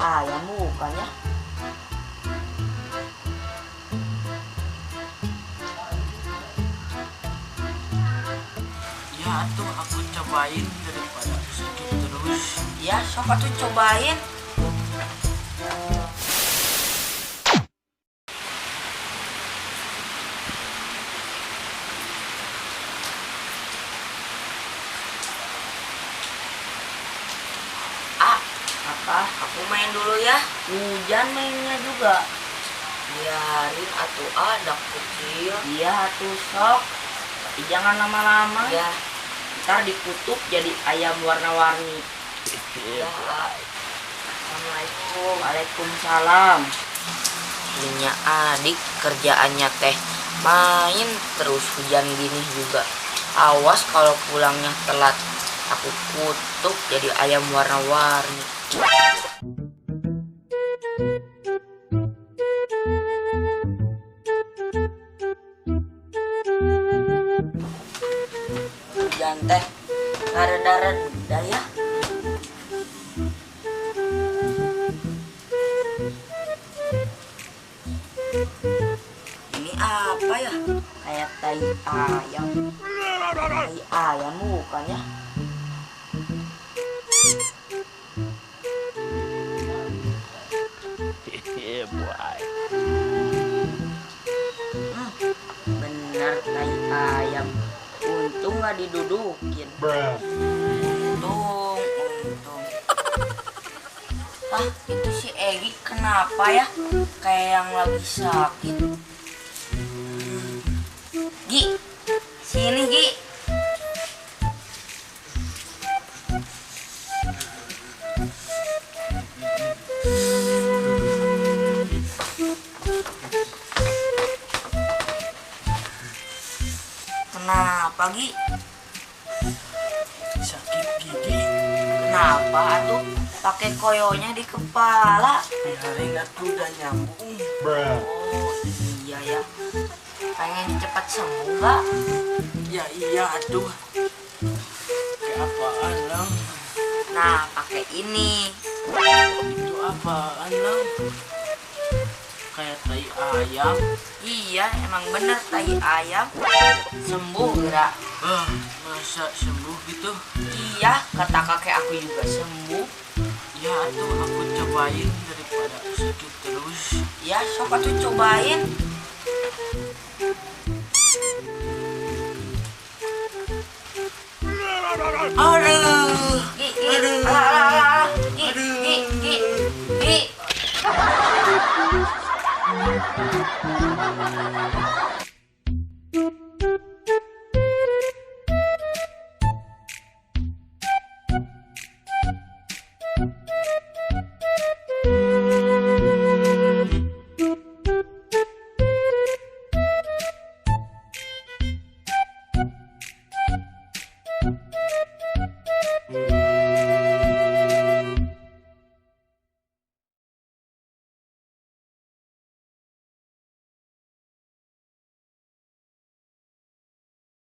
ayam bukan ya? Ya tuh aku cobain daripada sakit terus. Ya, sok atuh cobain. Apa? Aku main dulu ya. Hujan mainnya juga. Biarin atuh ada kecil. Iya atuh sok. Tapi jangan lama-lama. Ya. Ntar dikutuk jadi ayam warna-warni. Ya. Assalamualaikum. Waalaikumsalam. Ininya adik kerjaannya teh main terus hujan gini juga. Awas kalau pulangnya telat. Aku kutuk jadi ayam warna-warni. Hujan teh rada-rada ya. Ini apa ya? Kayak tai ayam. Tai ayam bukan ya? Bener tai ayam. Untung gak didudukin. Untung. Itu si Egi kenapa ya? Kayak yang lagi sakit. Gi, sini Gi. Kenapa Gi? Sakit gigi. Kenapa tuh pakai koyonya di kepala? Biarin aku udah nyambung. Oh iya ya. Pengen cepat sembuh gak? Ya iya aduh. Kayak apaan lang? Nah pakai ini. Itu apaan lang? Kayak tai ayam. Iya emang bener tai ayam. Sembuh gak? Masa sembuh gitu? Iya kata kakek aku juga sembuh. Ya tuh aku cobain daripada sakit terus. Ya sok atuh cobain. Aduh. Gi, alah